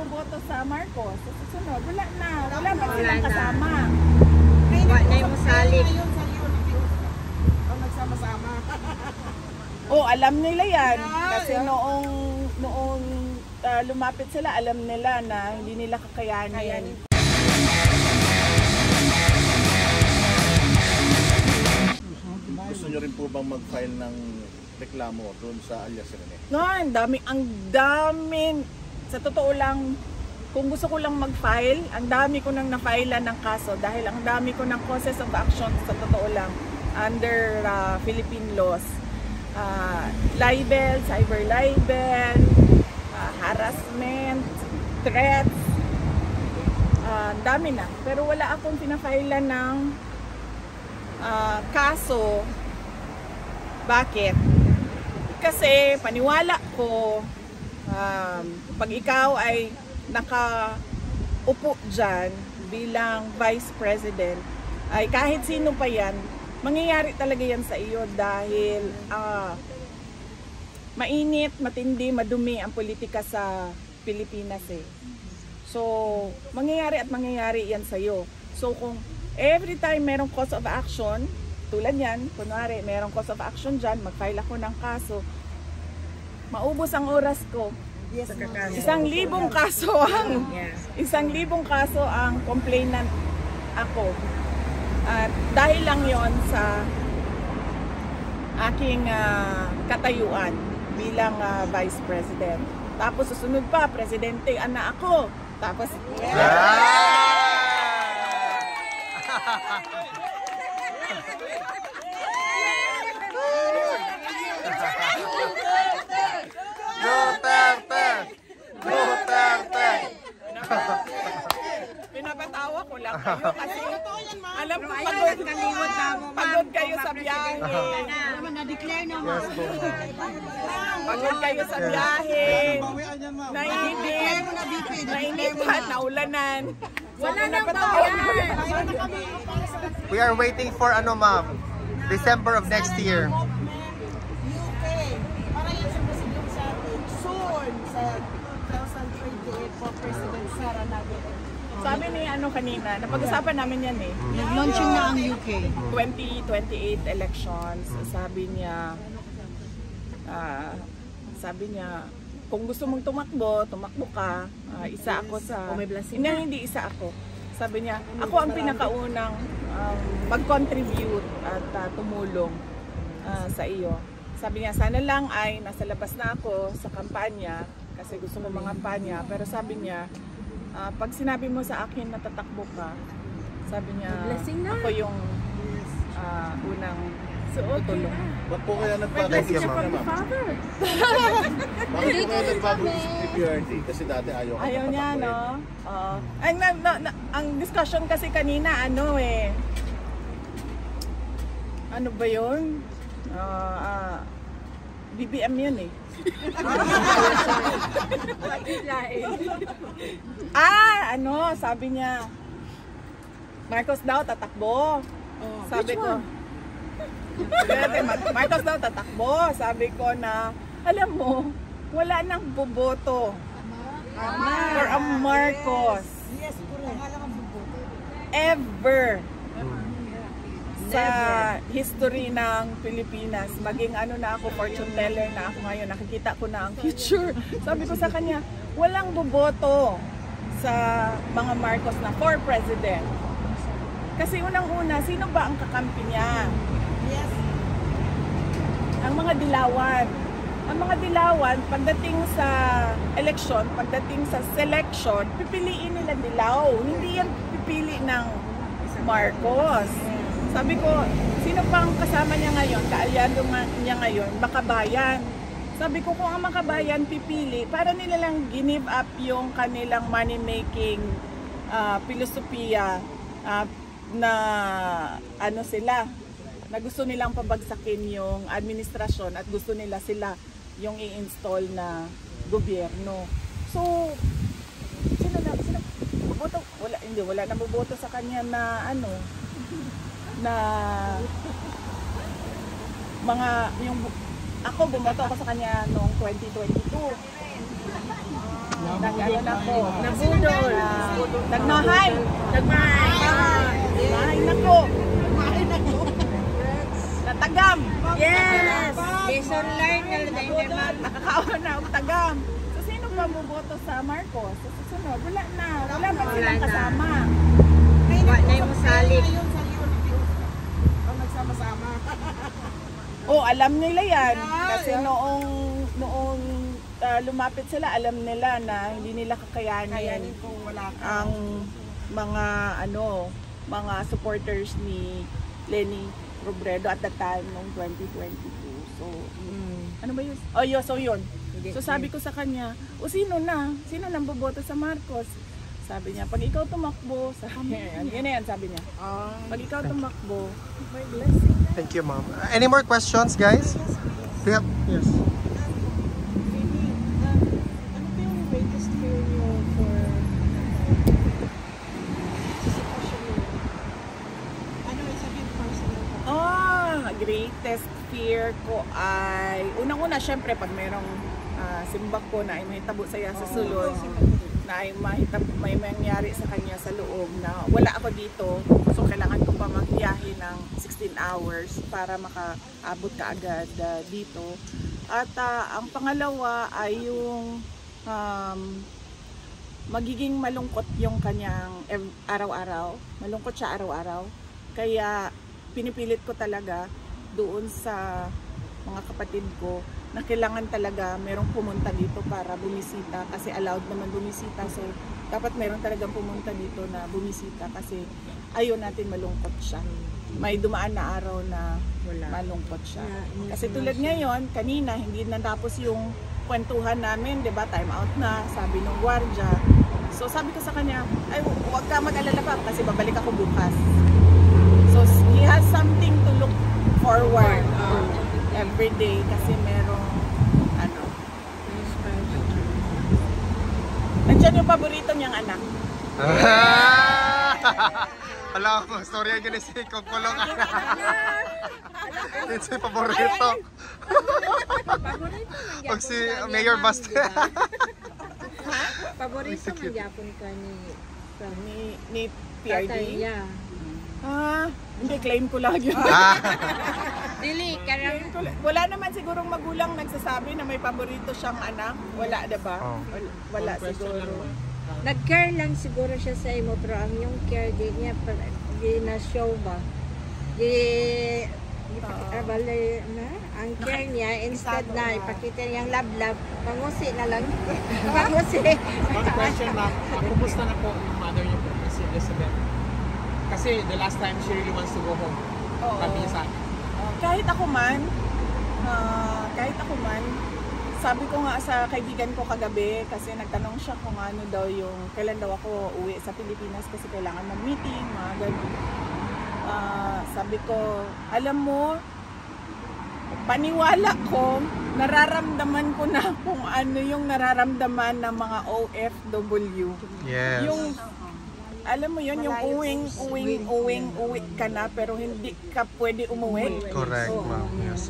boboto sa Marcos. Sa susunod, wala na. Wala pa silang kasama. Wala na yung salik. Ang nagsama-sama. Oh, alam nila yan. Kasi noong lumapit sila, alam nila na hindi nila kakayanin. Gusto nyo rin po bang mag-file ng reklamo doon sa alias Rene? No, ang dami. Sa totoo lang, kung gusto ko lang mag-file, ang dami ko nang na-file ng kaso dahil ang dami ko ng causes of action sa totoo lang under Philippine laws. Libel, cyber libel, harassment, threats, dami na. Pero wala akong pinafile ng kaso. Bakit? Kasi paniwala ko, pag ikaw ay nakaupo dyan bilang Vice President, ay kahit sino pa yan, mangyayari talaga yan sa iyo dahil mainit, matindi, madumi ang politika sa Pilipinas eh. So, mangyayari yan sa iyo. So, kung every time merong cause of action, tulad yan, kunwari merong cause of action dyan, mag-file ako ng kaso, maubos ang oras ko. Yes, 1,000 kaso ang 1,000 kaso ang complainant ako. At dahil lang yon sa aking katayuan bilang Vice President. Tapos susunod pa, Presidente, anak ako. Tapos pinapatawa ko lang kayo kasi alam ko pagod kayo sa biyahe. Na-declare naman. Pagod kayo sa biyahe. Nainitan, naulanan. Wala nang bayan. We are waiting for ano ma'am, December of next year. UK. Para yan sa presidente sa soon sa 2028 for President Sara natin. Sabi ni ano kanina, napag-usapan namin yan eh. Nag-launching na ang UK. 2028 elections, sabi niya, kung gusto mong tumakbo ka, isa ako sa, hindi isa ako. Sabi niya, ako ang pinakaunang mag-contribute at tumulong sa iyo. Sabi niya, sana lang ay nasa labas na ako sa kampanya, kasi gusto ko mangampanya, pero sabi niya, pag sinabi mo sa akin na tatakbo ka, sabi niya, ako yung unang tutulong. Ba't po kaya nagbago si ma'am? Bakit po kaya nagbago si PRD? Kasi dati ayaw niya, no? Ang discussion kasi kanina, ano ba yun? BBM yun eh. Sabi niya, Marcos daw tatakbo. Sabi ko, Marcos daw tatakbo. Sabi ko na, alam mo, wala nang boboto for a Marcos. Yes, Ever. Sa history ng Pilipinas, maging ano na ako, fortune teller na ako ngayon, nakikita ko na ang future. Sabi ko sa kanya, walang boboto sa mga Marcos na for president. Kasi unang-una, sino ba ang kakampi niya? Yes. Ang mga dilawan. Ang mga dilawan, pagdating sa election, pagdating sa selection, pipiliin nila dilaw. Hindi yan pipili ng Marcos. Sabi ko, sino pang kasama niya ngayon, kaalyado niya ngayon, Makabayan. Sabi ko, kung ang Makabayan pipili, para nila lang give up yung kanilang money-making filosofiya na ano sila, na gusto nilang pabagsakin yung administrasyon at gusto nila sila yung i-install na gobyerno. So, sino boboto? Wala na boboto sa kanya na na mga ako bumoto ako sa kanya noong 2022. Nag-ano na ko. Nabudol. Nagmahay. Nagmahay na ko. Natagam. Yes! Lesson learned na lang naman. Nakakaon na ang tagam. So, sino pa buboto sa Marcos? Sa susunod, wala na. Wala ba silang kasama? Wala mo salik. Nagsama-sama. Oh, alam nila yan. Kasi noong lumapit sila, alam nila na hindi nila kakayanin Kung wala ka. ang mga supporters ni Leni Robredo at the time noong 2022. So, ano ba yun? Oh, so yun. So sabi ko sa kanya, sino nang boboto sa Marcos? Sabi niya, pag ikaw tumakbo, yun na yan, sabi niya. Pag ikaw tumakbo, may blessing. Thank you, ma'am. Any more questions, guys? We have, yes. Ano ba yung greatest fear nyo for ano yung sabihin personal? Greatest fear ko ay, unang-una, syempre, pag merong simbak ko na ay mahitabo saya sa sulod, na ay may mangyari sa kanya sa loob na wala ako dito, so kailangan ko pa magbiyahe ng 16 hours para makaabot ka agad dito. At ang pangalawa ay yung magiging malungkot yung kanyang araw-araw. Malungkot siya araw-araw. Kaya pinipilit ko talaga doon sa mga kapatid ko na kailangan talaga merong pumunta dito para bumisita kasi allowed naman bumisita, so dapat meron talagang pumunta dito na bumisita kasi ayaw natin malungkot siya. May dumaan na araw na malungkot siya. Kasi tulad ngayon, kanina hindi na tapos yung kwentuhan namin, 'di ba? Time out na, sabi ng gwardiya. So sabi ko sa kanya, ay huwag ka mag-alala pa kasi babalik ako bukas. So he has something to look forward every day kasi merong nandiyan yung paborito niyang anak. Alam mo, storya yun si Kukulong. Yun si paborito. Pag si Mayor Basta. Paborito man yapon ka Ni PRD? tatay niya. Hindi, claim ko lang yun. Dili, karang Wala naman sigurong magulang nagsasabi na may paborito siyang anak. Wala, diba? Wala siguro. nag-care lang siguro siya sa imo, pero ang yung care di niya na-show ba? Bale na, ang care niya, instead na ipakita niyang love, pangusi na lang. Pangusi. One question, ma'am. Kumusta na po yung mother niyo po, si Elizabeth? Kasi the last time she really wants to go home. Sabi niya sa akin. Kahit ako man, sabi ko nga sa kaibigan ko kagabi, kasi nagtanong siya kung ano daw yung, kailan daw ako uwi sa Pilipinas kasi kailangan mag-meeting, mga ganun. Sabi ko, alam mo, paniwala ko, nararamdaman ko na kung ano yung nararamdaman ng mga OFW. Yes. Yung, alam mo yun, yung uwi ka na pero hindi ka pwede umuwi. Correct, ma'am. Yes.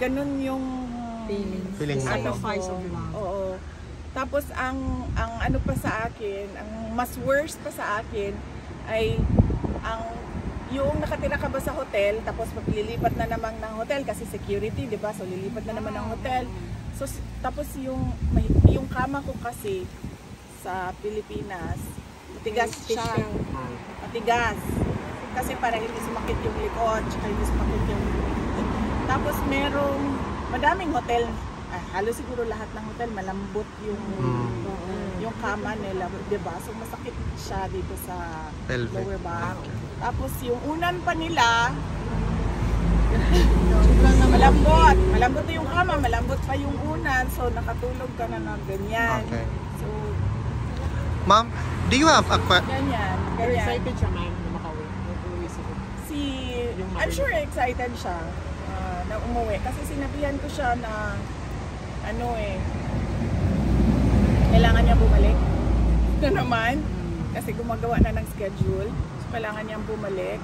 Ganun yung Feeling mo. Sacrifice of love. Oo. Tapos ang ano pa sa akin, ang mas worst pa sa akin ay yung nakatira ka ba sa hotel, tapos maglilipat na naman ng hotel kasi security, 'di ba? So lilipat na naman ng hotel. So tapos yung kama ko kasi sa Pilipinas, matigas siya. Matigas. Kasi para hindi sumakit yung likod, tsaka hindi sumakit yung... Tapos madaming hotel, halos siguro lahat ng hotel, malambot yung kama nila, diba? So masakit siya dito sa Pelvic. lower back. Tapos yung unan pa nila, malambot yung kama, malambot pa yung unan, so nakatulog ka na ng ganyan. Okay. So, Ma'am, do you have a ganyan. Pero excited siya, ma'am, na makauwi. I'm sure excited siya na umuwi. Kasi sinabihan ko siya na kailangan niya bumalik na naman. Kasi gumagawa na ng schedule. So, kailangan niyang bumalik.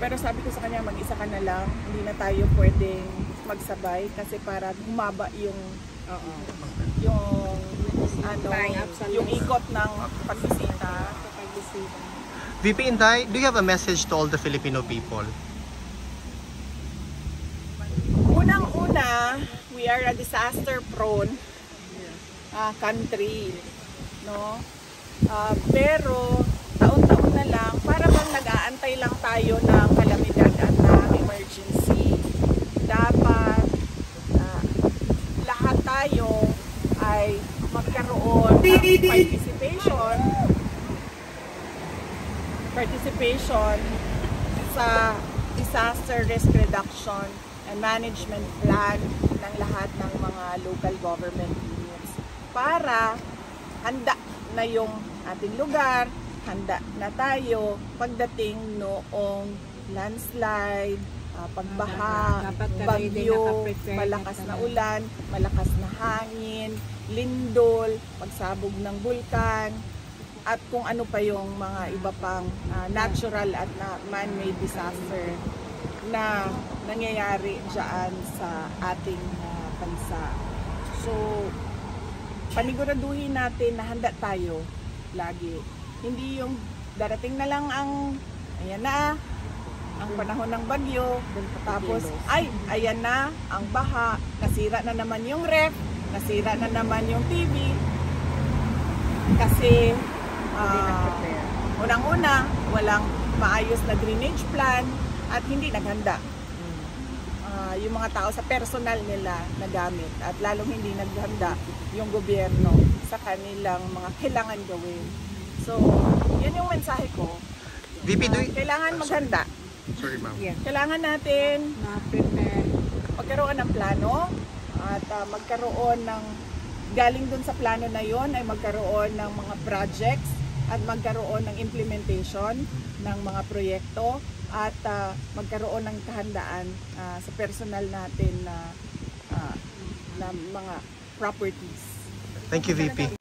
Pero sabi ko sa kanya, mag-isa ka na lang. Hindi na tayo pwedeng magsabay kasi para humaba yung Oo. ano, Absolutely. yung ikot ng pagbisita. Pagbisita. VP Inday, do you have a message to all the Filipino people? Unang-una, we are a disaster-prone country, no? Pero taon-taon na lang, para bang nag-aantay lang tayo ng kalamidad at ng emergency. Dapat lahat tayo ay magkaroon ng participation sa disaster risk reduction and management plan ng lahat ng mga local government units para handa na yung ating lugar, handa na tayo pagdating noong landslide, pagbaha, Dapat ka ready, bagyo, naka-prepare malakas ka na talaga. ulan, malakas na hangin, lindol, pagsabog ng bulkan, at kung ano pa yung mga iba pang natural at man-made disaster na nangyayari dyan sa ating bansa. So, paniguraduhin natin na handa tayo lagi. Hindi yung darating na lang ang, ayan na, ang panahon ng bagyo, tapos, ay, ayan na, ang baha, nasira na naman yung ref, nasira na naman yung TV, kasi, unang-una, walang maayos na drainage plan at hindi naghanda. Yung mga tao sa personal nila na gamit at lalong hindi naghanda yung gobyerno sa kanilang mga kailangan gawin. So, yun yung mensahe ko. VP, do you... Kailangan maghanda. Sorry, ma'am. Yeah. Kailangan natin Na-prepare. magkaroon ng plano at magkaroon ng, galing dun sa plano na yon ay magkaroon ng mga projects at magkaroon ng implementation ng mga proyekto at magkaroon ng kahandaan sa personal natin na mga properties. Thank you, VP.